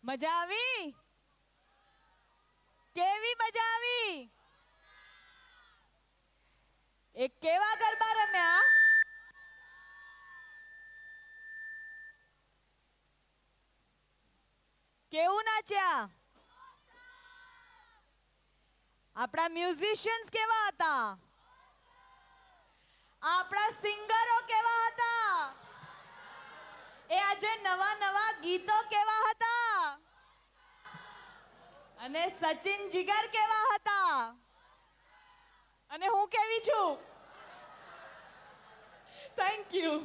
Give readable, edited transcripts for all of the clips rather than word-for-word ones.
મજા આવી? કેવી મજા આવી? એ કેવા ગરબા રમ્યા? કેવું નાચ્યા? આપણા મ્યુઝિશિયન્સ કેવા હતા? આપણા સિંગરો કેવા હતા? એ આજે નવા નવા ગીતો કેવા હતા? અને સચિન જીગર કેવા હતા? અને હું કેવી છું? Thank you.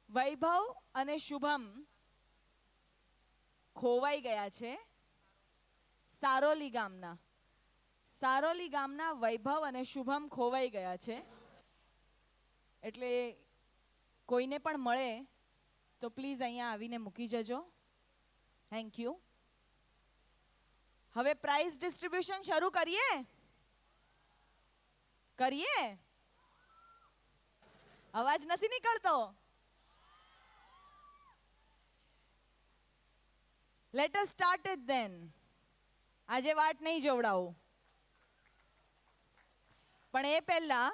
વૈભવ અને શુભમ ખોવાઈ ગયા છે સારોલી ગામના વૈભવ અને શુભમ ખોવાઈ ગયા છે. એટલે કોઈને પણ મળે તો પ્લીઝ અહીંયા આવીને મૂકી જજો. Thank you. હવે પ્રાઇઝ ડિસ્ટ્રીબ્યુશન શરૂ કરીએ? અવાજ નથી નીકળતો. Let us start it then. આજે વાટ નહીં જોવડાવું, પણ એ પહેલા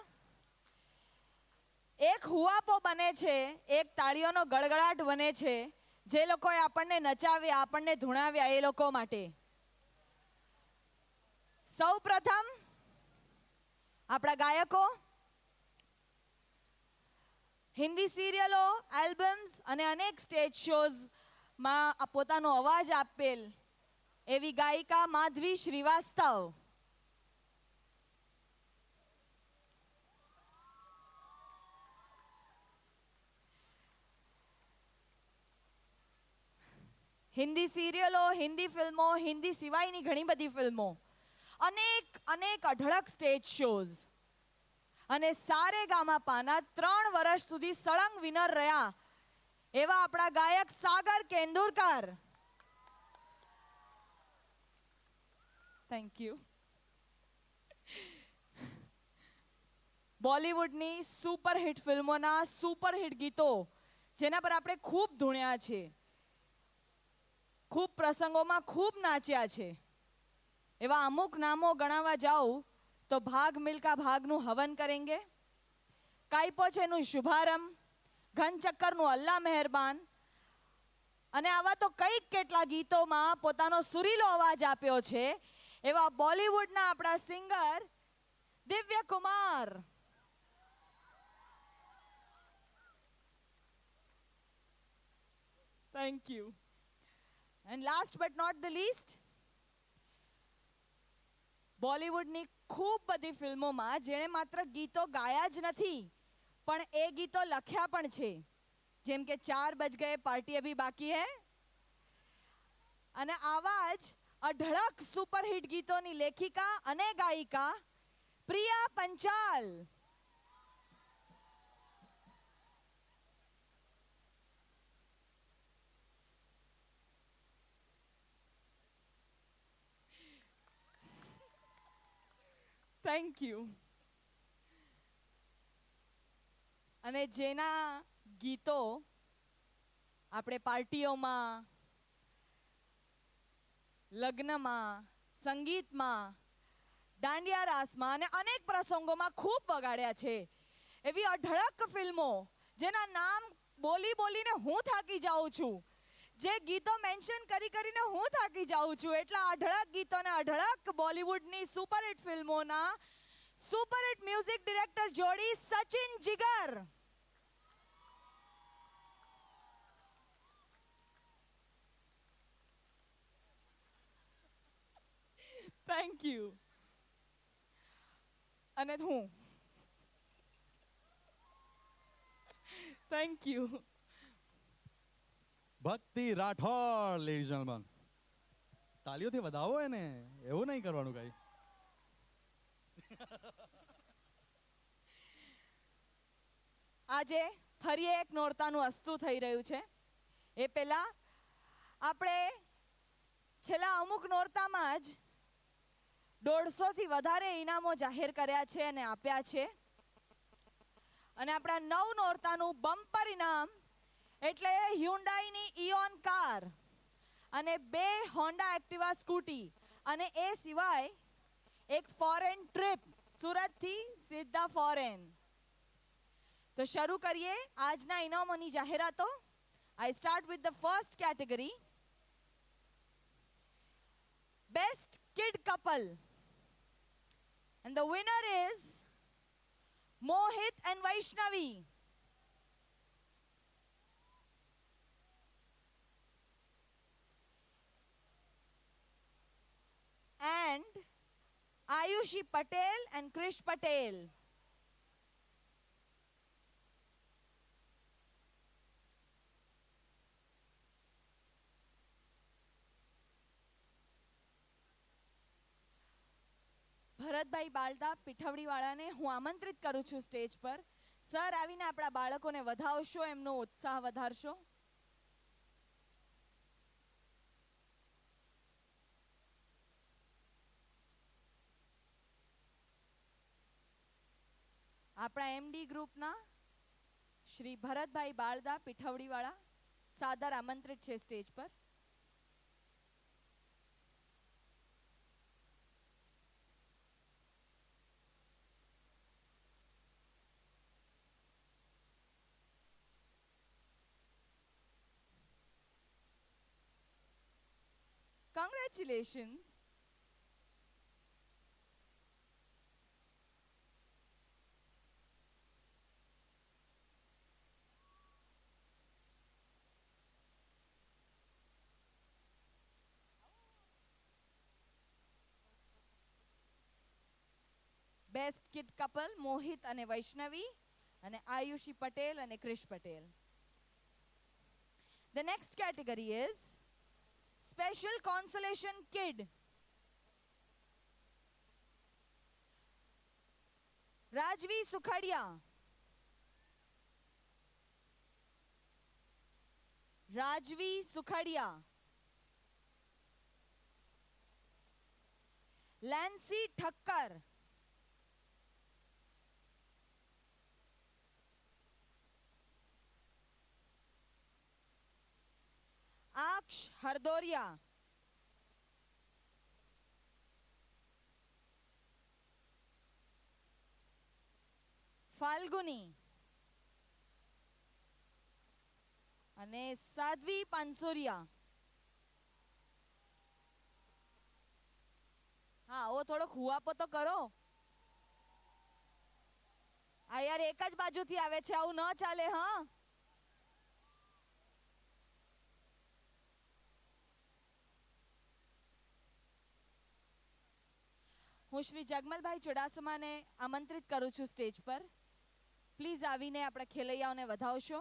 એક હુઆપો બને છે, એક તાળીઓનો ગડગડાટ બને છે જે લોકોએ આપણને નચાવ્યા, આપણને ધૂણાવ્યા, એ લોકો માટે. સૌ પ્રથમ આપણા ગાયકો, હિન્દી સિરિયલો, આલ્બમ્સ અને અનેક સ્ટેજ શોઝમાં પોતાનો અવાજ આપેલ એવી ગાયિકા માધવી શ્રીવાસ્તવ. હિન્દી સિરિયલો, હિન્દી ફિલ્મો, હિન્દી સિવાયની ઘણી બધી ફિલ્મો, અનેક અઢળક સ્ટેજ શોઝ અને સારેગામાપાના 3 વર્ષ સુધી સળંગ વિનર રહ્યા એવા આપણા ગાયક સાગર કેન્દુરકર. Thank you. બોલિવૂડની સુપરહિટ ફિલ્મોના સુપરહિટ ગીતો જેના પર આપણે ખૂબ ધૂણ્યા છે, ખૂબ પ્રસંગોમાં ખૂબ નાચ્યા છે, એવા અમુક નામો ગણાવવા જાઉં તો ભાગ મિલકા ભાગનું હવન કરેંગે, કાઈપો છેનું શુભારંભ, ઘનચક્કરનું અલ્લાહ મહેરબાન અને આવા તો કંઈક કેટલા ગીતોમાં પોતાનો સુરીલો અવાજ આપ્યો છે એવા બોલિવૂડના આપણા singer Divya Kumar. Thank you. And last but not the least, બોલિવૂડની ખૂબ બધી ફિલ્મોમાં જેણે માત્ર ગીતો ગાયા જ નથી પણ એ ગીતો લખ્યા પણ છે, જેમ કે 4 બજ ગયે પાર્ટી અભી બાકી હૈ. અને આવા જ અઢળક સુપરહિટ ગીતોની લેખિકા અને ગાયિકા પ્રિયા પંચાલ. Thank you. અને જેના ગીતો આપણે પાર્ટીઓમાં, લગ્નમાં, સંગીતમાં, દાંડિયા રાસમાં અને અનેક પ્રસંગોમાં ખૂબ વગાડ્યા છે એવી અઢળક ફિલ્મો જેના નામ બોલી બોલીને હું થાકી જાઉં છું, જે ગીતો મેન્શન કરીને હું થાકી જાઉં છું, એટલા અઢળક ગીતો અને અઢળક બોલિવૂડની સુપરહિટ ફિલ્મોના સુપરહિટ મ્યુઝિક ડિરેક્ટર જોડી સચિન જીગર. Thank you. અને હું થેન્ક યુ. ભક્તિ રાઠોડ, લેડીઝ એન્ડ જેન્ટલમેન. તાલીઓથી વધાવો એને, એવું નહીં કરવાનું કઈ. આજે ફરી એક નોરતાનું અસ્તુ થઈ રહ્યું છે. એ પહેલા આપણે છેલ્લા અમુક નોરતામાં જ 150થી વધારે ઇનામો જાહેર કર્યા છે અને આપ્યા છે. અને આપણા 9 નોરતાનું બમ્પર ઇનામ એટલે હ્યુન્ડાઈની ઇઓન કાર અને 2 હોન્ડા એક્ટિવા સ્કૂટી અને એ સિવાય એક ફોરેન ટ્રીપ, સુરતથી સીધા ફોરેન. તો શરૂ કરીએ આજના ઇનામોની જાહેરાતો. I start with the first category, best kid couple, and the winner is Mohit and Vaishnavi. And Ayushi Patel and Krish Patel. Bharatbhai Balda પીઠવડીવાળાને હું આમંત્રિત કરું છું સ્ટેજ પર. સર આવીને આપણા બાળકોને વધાવશો, એમનો ઉત્સાહ વધારશો. આપણા એમડી ગ્રુપના શ્રી ભરતભાઈ બાલદા પીઠવડીવાળા સાદર આમંત્રિત છે સ્ટેજ પર. Congratulations. બેસ્ટ કિડ કપલ મોહિત અને વૈષ્ણવી અને આયુષી પટેલ અને Krish Patel. The next category is Special Consolation Kid. Rajvi Sukhadia. Rajvi Sukhadia. Lancy Thakkar. Aksh Hardoria. Falguni. અને સાધ્વી પાનસોરિયા. હા ઓ થોડો હુઆપો તો કરો. આ યાર એક જ બાજુથી આવે છે, આવું ન ચાલે. હા હું શ્રી જગમલભાઈ ચુડાસમાને આમંત્રિત કરું છું સ્ટેજ પર. પ્લીઝ આવીને આપણા ખેલૈયાઓને વધાવશો.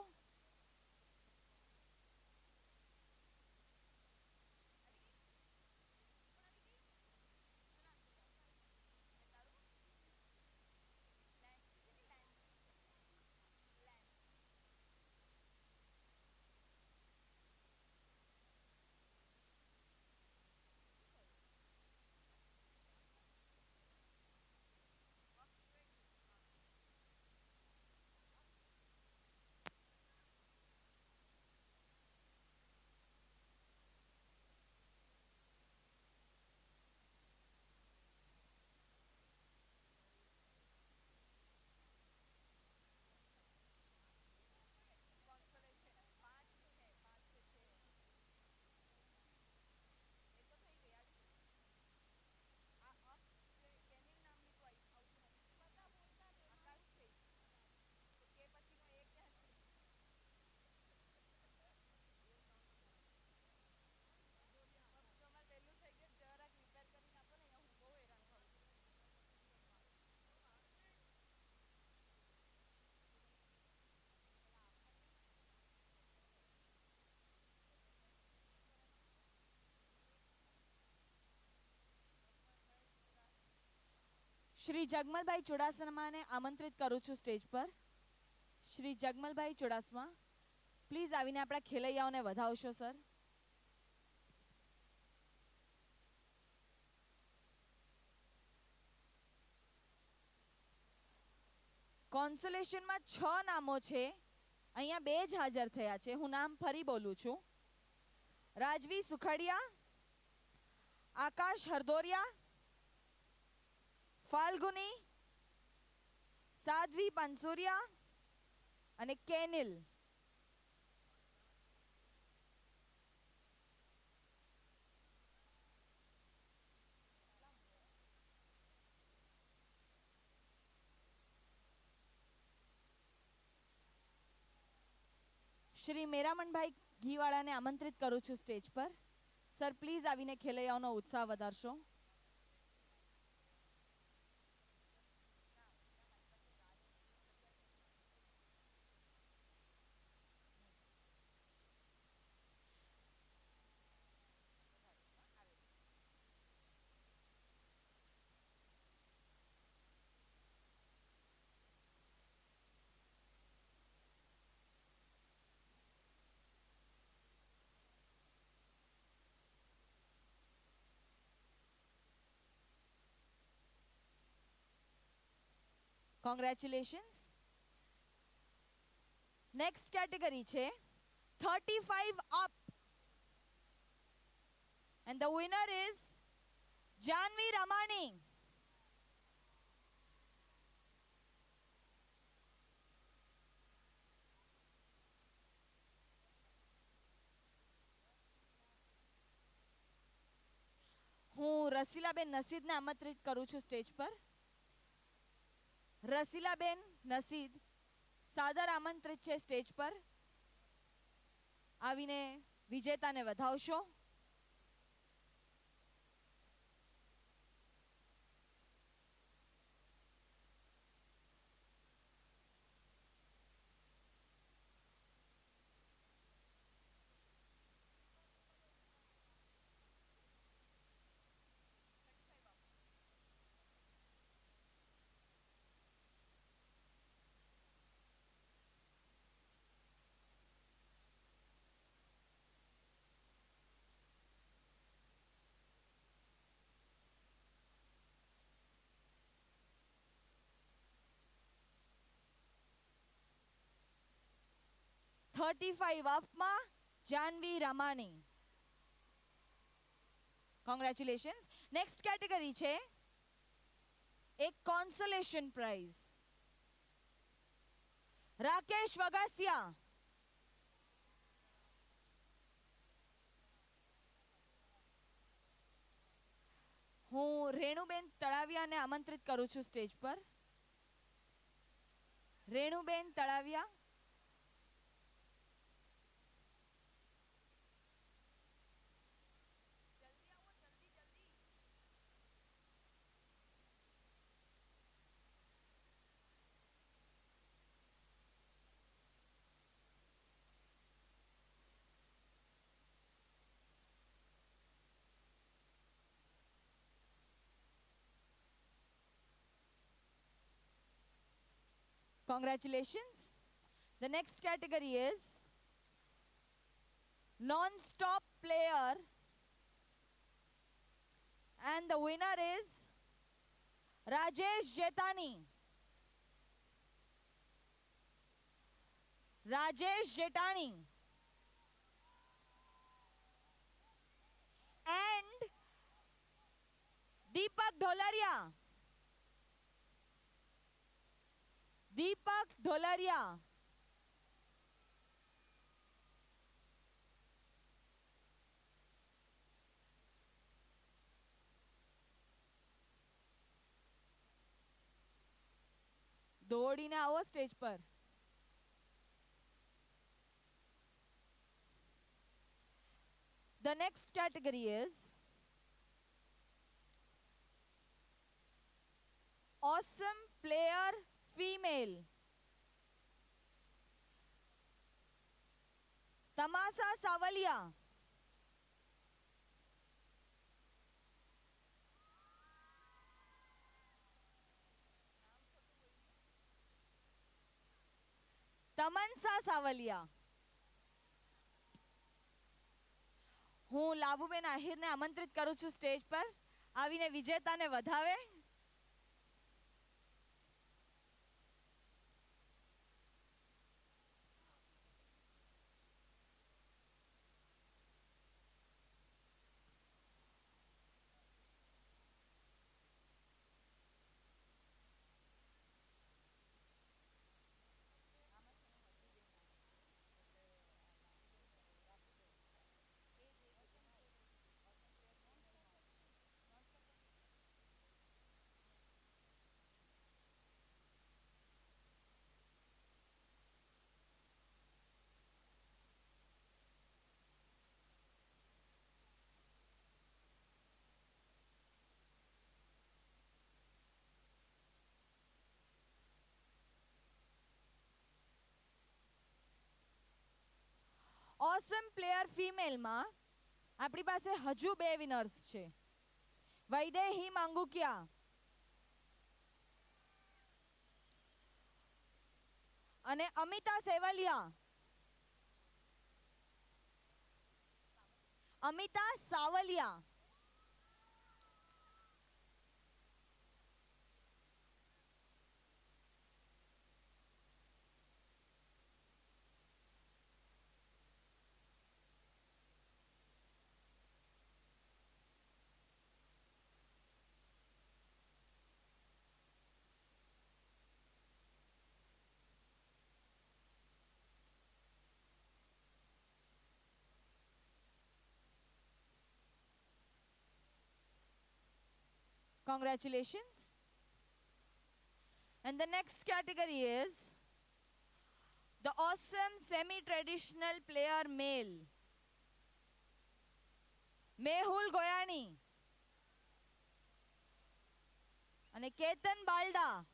શ્રી જગમલભાઈ ચુડાસમાને આમંત્રિત કરું છું સ્ટેજ પર. શ્રી જગમલભાઈ ચુડાસમા, પ્લીઝ આવીને આપણા ખેલૈયાઓને વધાવશો સર. કોન્સોલેશનમાં 6 નામો છે. અહીંયા બે જ હાજર થયા છે. હું નામ ફરી બોલું છું. રાજવી સુખડિયા, આકાશ હરદોરિયા, ફાલ્ગુની, સાધ્વી પંસુરિયા અને કેનિલ. શ્રી મેરામણભાઈ ઘીવાળાને આમંત્રિત કરું છું સ્ટેજ પર. સર પ્લીઝ આવીને ખેલૈયાઓનો ઉત્સાહ વધારશો. કોંગ્રેચ્યુલેશન્સ. નેક્સ્ટ કેટેગરી છે 35 up and the winner is Janvi Ramani. હું રસીલાબેન નસીદને આમંત્રિત કરું છું સ્ટેજ પર. રસીલાબેન નસીદ સાદર આમંત્રિત છે સ્ટેજ પર. આવીને વિજેતાને વધાવશો. થર્ટી અપમાં Janvi Ramani. Congratulations. Next category છે એક કોન્સોલેશન પ્રાઇઝ. રાકેશ વગાસિયા, હું રેણુબેન તળાવિયાને આમંત્રિત કરું છું સ્ટેજ પર. રેણુબેન Talaviya. Congratulations. The next category is non-stop player and the winner is Rajesh Jetani. Rajesh Jetani. And Deepak Dholaria. दीपक ढोलरिया. દોડીને આવો સ્ટેજ પર. The next category is awesome player female. तमाशा सावलिया. તમન્સા સાવલિયા. હું લાભુબેન આહિરને આમંત્રિત કરું છું સ્ટેજ પર. આવીને વિજેતાને વધાવે. ઓસમ પ્લેયર ફિમેલમાં આપણી પાસે હજુ 2 વિનર્સ છે. વૈદેહી માંગુકિયા અને Amita સેવલિયા. Amita Savaliya. Congratulations. And the next category is the awesome semi-traditional player male. Mehul Goyani અને કેતન બાલડા.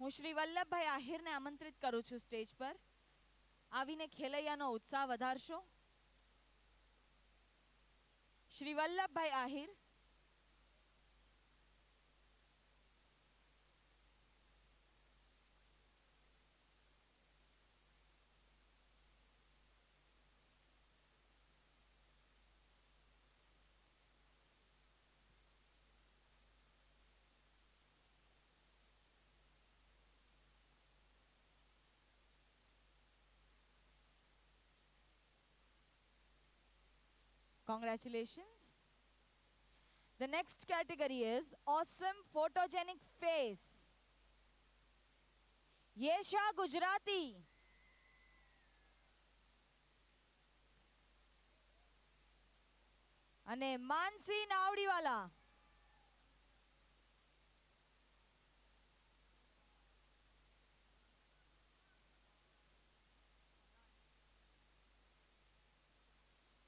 હું શ્રી વલ્લભભાઈ આહિરને આમંત્રિત કરું છું સ્ટેજ પર. આવીને ખેલૈયાનો ઉત્સાહ વધારશો. Shri Vallabhbhai Ahir. Congratulations. The next category is awesome photogenic face. Yesha Gujarati. અને માનસી નાવડીવાલા.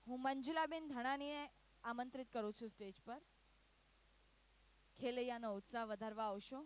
હું મંજુલાબેન ધણાનીને આમંત્રિત કરું છું સ્ટેજ પર. ખેલૈયાનો ઉત્સાહ વધારવા આવશો.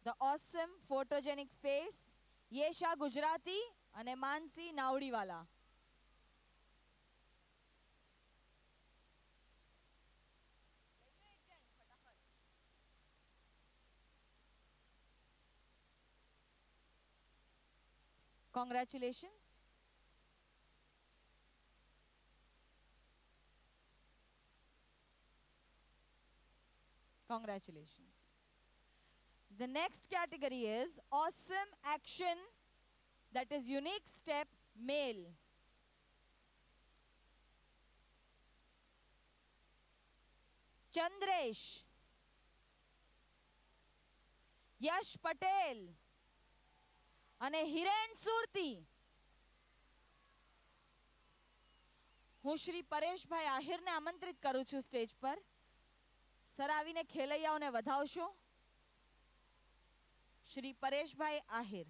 The awesome photogenic face, Yesha Gujarati અને માનસી નાવડીવાલા. Congratulations. Congratulations. The next category is awesome action, that is unique step male. Chandresh, યશ પટેલ અને હિરેન સુરતી. હું શ્રી પરેશભાઈ આહિરને આમંત્રિત કરું છું સ્ટેજ પર. સર આવીને ખેલૈયાઓને વધાવશો. શ્રી પરેશભાઈ Ahir.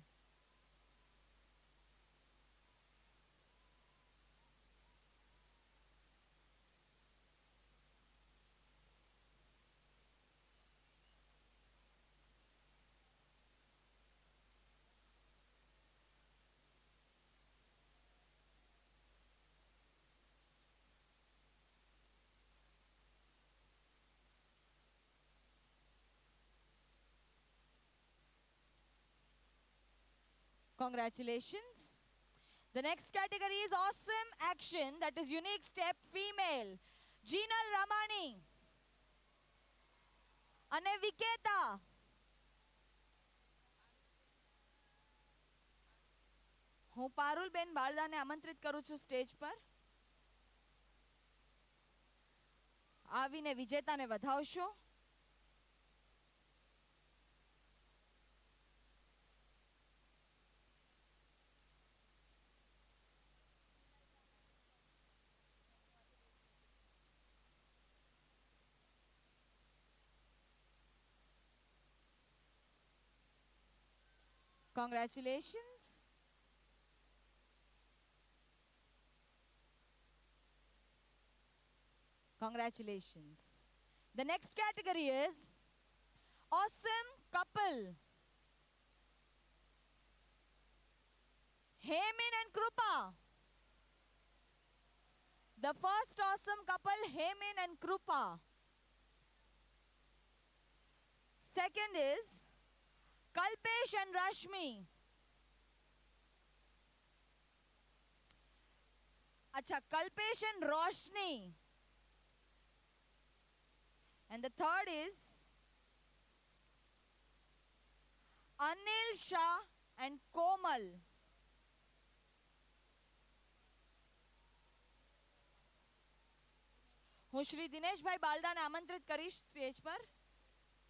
Congratulations. The next category is awesome action, that is unique step female. Jinal Ramani અને વિકેતા. હું પારુલબેન બાળદાને આમંત્રિત કરું છું સ્ટેજ પર. આવીને વિજેતાને વધાવશો. Congratulations. Congratulations. The next category is awesome couple. Hemin and Krupa. The first awesome couple, Hemin and Krupa. Second is Kalpesh and Rashmi. Acha, Kalpesh and Roshni. And the third is Anil Shah and Komal. હું શ્રી દિનેશભાઈ બાલદાને આમંત્રિત કરીશ stage પર.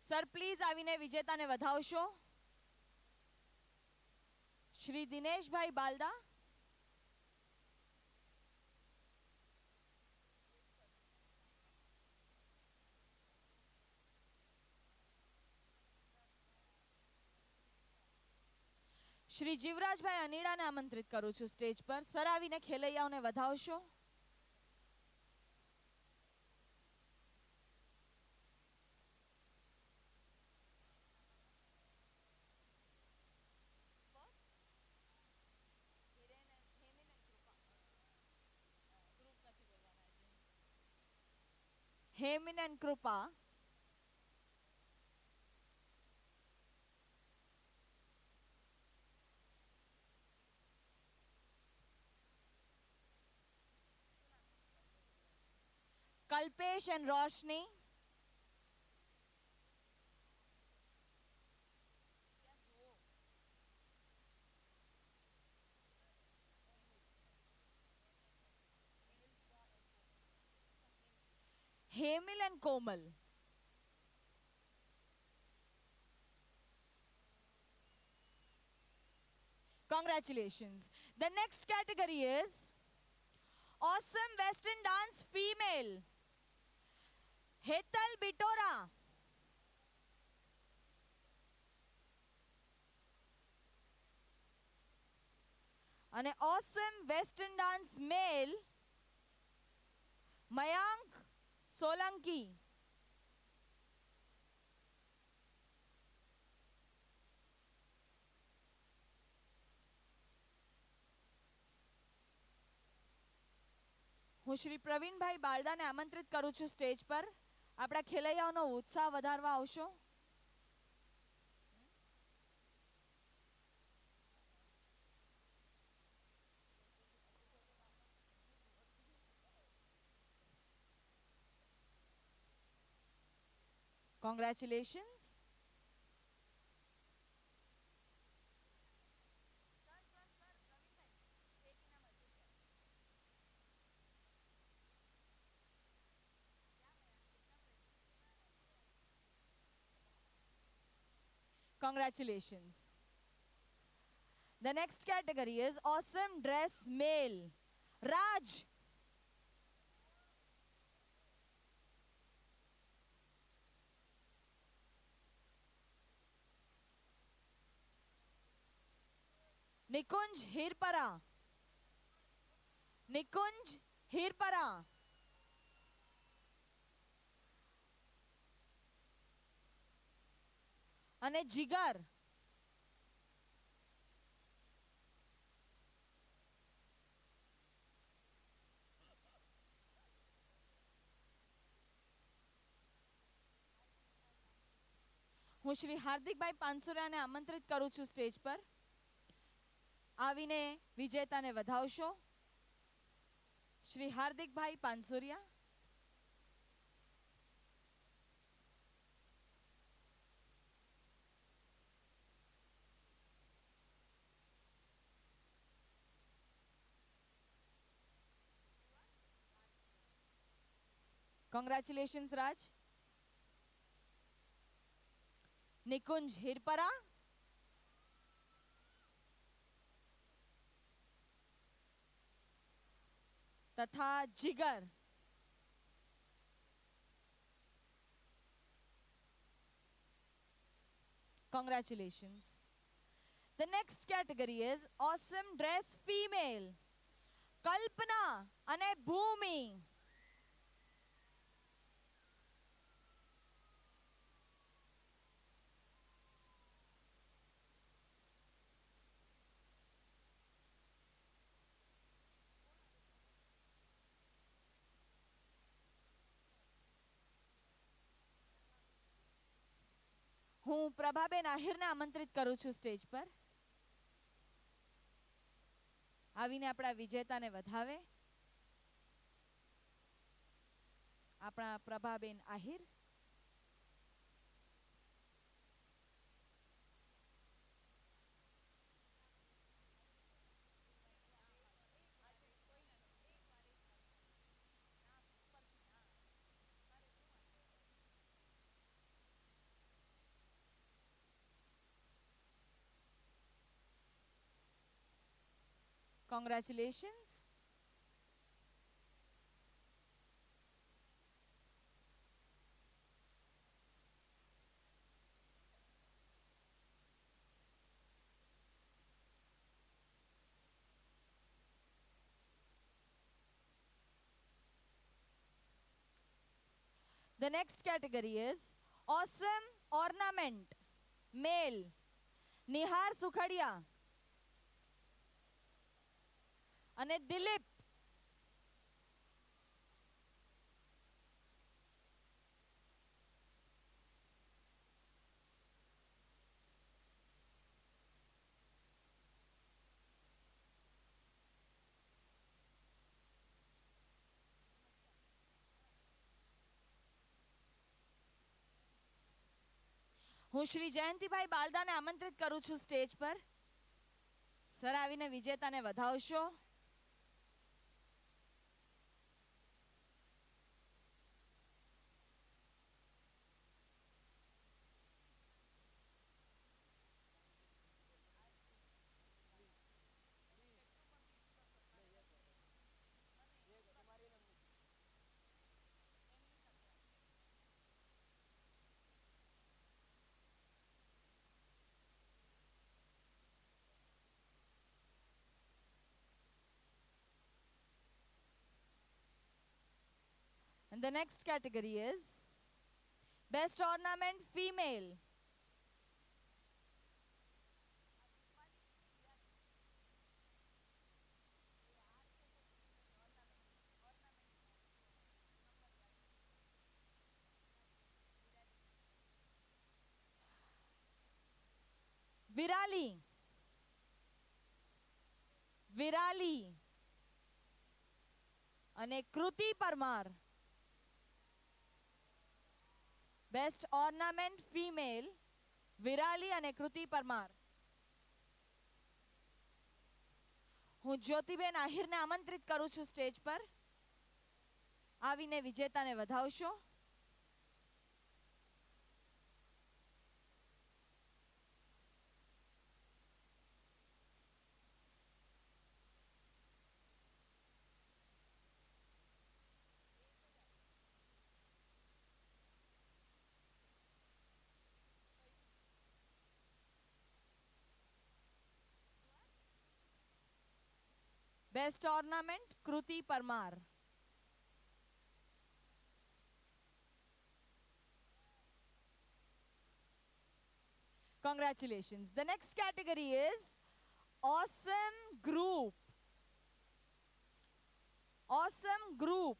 Sir please આવીને વિજેતાને વધાવશો. શ્રી દિનેશભાઈ બાલદા. શ્રી જીવરાજભાઈ અનીડાને આમંત્રિત કરું છું stage પર. સર આવીને ખેલૈયાઓને વધાવશો. Hemin and Krupa. Kalpesh and Roshni. Hemil and Komal. Congratulations. The next category is awesome Western dance female. Hetal Bitora. And awesome Western dance male Mayank Solanki. હું શ્રી પ્રવીણભાઈ બાલદાને આમંત્રિત કરું છું સ્ટેજ પર. આપણા ખેલૈયાઓનો ઉત્સાહ વધારવા આવશો. Congratulations. Congratulations. The next category is awesome dress male. Raj. Nikunj Hirpara. Nikunj Hirpara. અને જીગર. હું શ્રી હાર્દિકભાઈ પાનસુરિયાને આમંત્રિત કરું છું સ્ટેજ પર. આવીને વિજેતાને વધાવશો. શ્રી હાર્દિકભાઈ Pansuriya. Congratulations, Raj. Nikunj Hirpara. तथा जिगर. Congratulations. The next category is awesome dress female. કલ્પના અને ભૂમિ. હું પ્રભાબેન આહિરને આમંત્રિત કરું છું સ્ટેજ પર. આવીને આપણા વિજેતાને વધાવે. આપણા Prabhaben Ahir. Congratulations. The next category is awesome ornament male. Nihar Sukhadia અને દિલીપ. હું શ્રી જયંતિભાઈ બાલદાને આમંત્રિત કરું છું સ્ટેજ પર. સર આવીને વિજેતાને વધાવશો. And the next category is best ornament female. Virali. Virali અને કૃતિ Parmar. Best ornament female Virali અને કૃતિ પરમાર. હું જ્યોતિબેન આહિરને આમંત્રિત કરું છું સ્ટેજ પર. આવીને વિજેતાને વધાવશો. Best ornament Kriti Parmar. Congratulations. The next category is awesome group. Awesome group.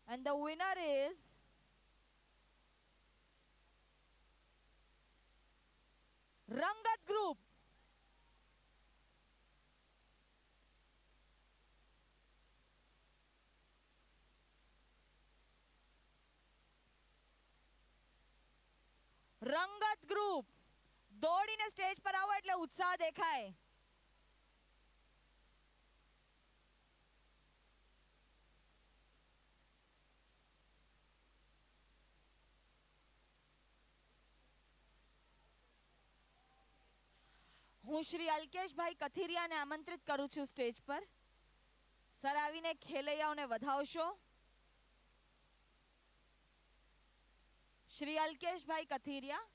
And the winner is Rangat Group. Rangat group. દોડીને સ્ટેજ પર આવો એટલે ઉત્સાહ દેખાય. હું શ્રી અલ્કેશભાઈ કથિરિયાને આમંત્રિત કરું છું સ્ટેજ પર. સર આવીને ખેલૈયાઓને વધાવશો. શ્રી અલ્કેશભાઈ કથિરિયા.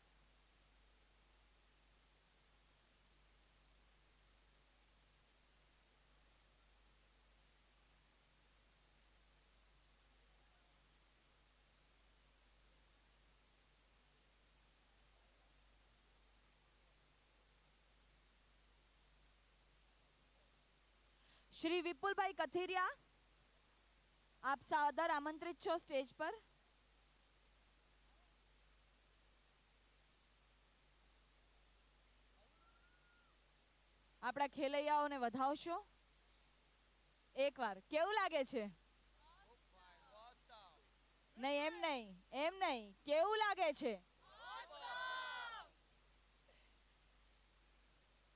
શ્રી વિપુલભાઈ કથિરિયા, આપ સાદર આમંત્રિત છો સ્ટેજ પર. આપણા ખેલૈયાઓને વધાવશો એકવાર. કેવું લાગે છે? નહીં, એમ નહીં, કેવું લાગે છે?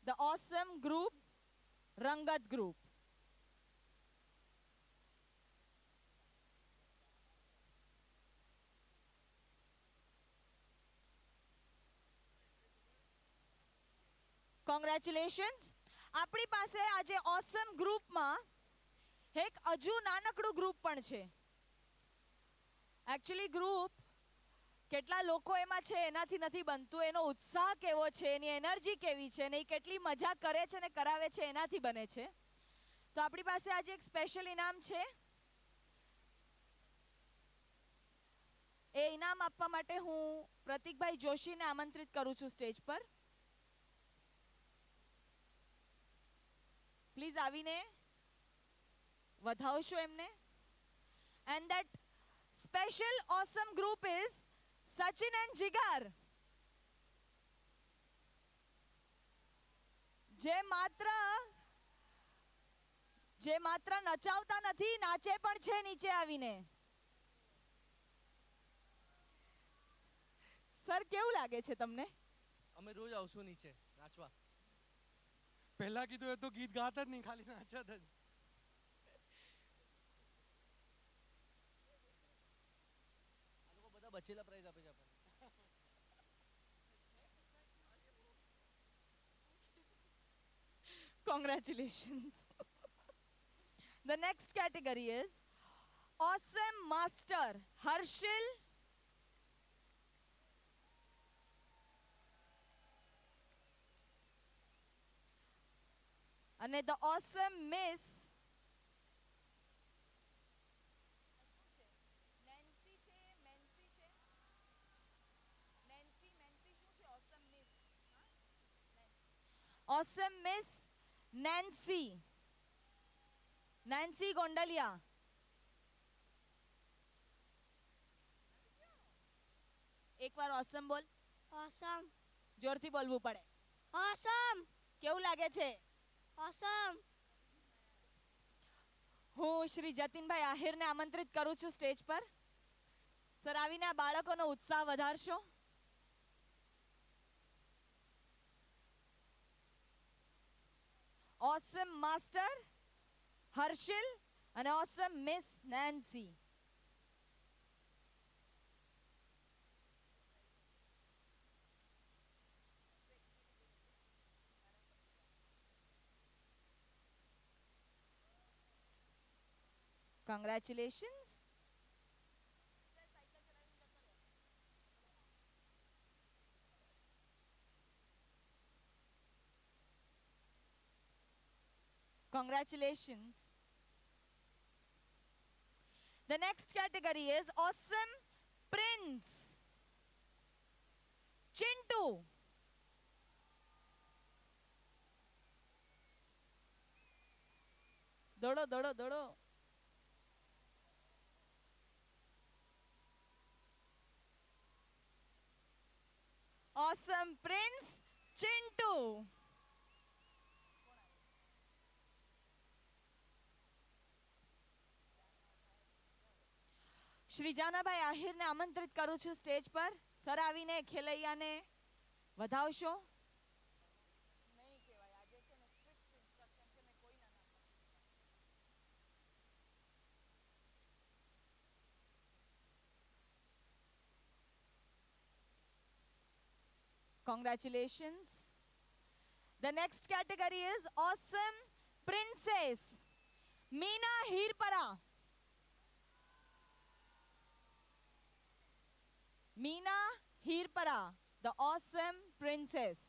The awesome group, Rangat group. Congratulations. આપણી પાસે આજે ઓસમ ગ્રુપમાં એક હજુ નાનકડું ગ્રુપ પણ છે. એકચ્યુઅલી ગ્રુપ કેટલા લોકો એમાં છે એનાથી નથી બનતું, એનો ઉત્સાહ કેવો છે, એની એનર્જી કેવી છે, ને એ કેટલી મજા કરે છે ને કરાવે છે એનાથી બને છે. તો આપણી પાસે આજે એક સ્પેશિયલ ઇનામ છે. એ ઇનામ આપવા માટે હું પ્રતિકભાઈ જોશીને આમંત્રિત કરું છું સ્ટેજ પર. પ્લીઝ આવીને વધાવશો એમને. And that special awesome group is Sachin and Jigar, જે માત્ર નચાવતા નથી, નાચે પણ છે નીચે આવીને. સર, કેવું લાગે છે તમને? અમે રોજ આવશું નીચે નાચવા. પહેલા કીધું એ તો ગીત ગાતા જ નહીં, ખાલી નાચત જ. આ લોકો બધા બચેલા પ્રાઇઝ આપે છે આપણને. Congratulations. The next category is Awesome Master Harshil અને the Awesome Miss Awesome Miss Nancy Gondaliya. એકવાર ઓસમ બોલ. Awesome. જોરથી બોલવું પડે. Awesome. કેવું લાગે છે? Awesome. હું શ્રી જતીનભાઈ આહિરને આમંત્રિત કરું છું સ્ટેજ પર. સર, આવીને આ બાળકોનો ઉત્સાહ વધારશો. ઓસમ માસ્ટર હર્ષિલ અને awesome miss Nancy. Congratulations. Congratulations. The next category is Awesome Prince Chintu. દોડો દોડો દોડો. Awesome Prince Chintu. શ્રી જાનાભાઈ આહિરને આમંત્રિત કરું છું સ્ટેજ પર. સર, આવીને ખેલૈયાને વધાવશો. Congratulations. The next category is Awesome Princess Meena Hirpara. Meena Hirpara, the Awesome Princess.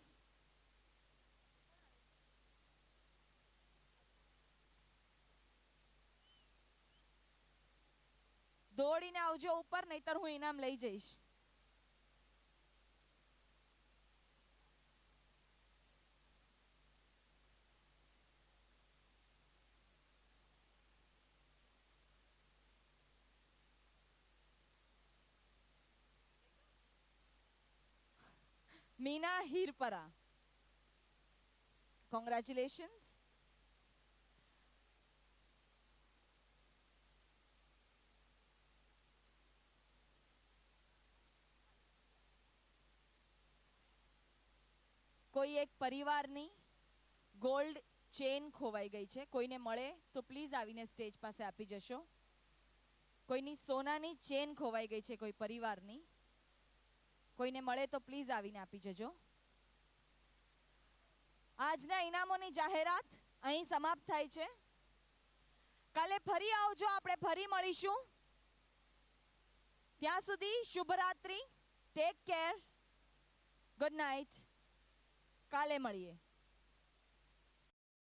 દોડીને આવજો ઉપર, નહીતર હું ઇનામ લઈ જઈશ. મીના હીરપરા. કોંગ્રેચ્યુલેશન્સ. કોઈ એક પરિવારની ગોલ્ડ ચેન ખોવાઈ ગઈ છે. કોઈને મળે તો પ્લીઝ આવીને સ્ટેજ પાસે આપી જશો. કોઈની સોનાની ચેન ખોવાઈ ગઈ છે કોઈ પરિવારની. કોઈને મળે તો પ્લીઝ આવીને આપી જજો. આજના ઇનામોની જાહેરાત અહીં સમાપ્ત થાય છે. કાલે ફરી આવજો, આપણે ફરી મળીશું. ત્યાં સુધી શુભરાત્રી. Take care. Good night. કાલે મળીએ.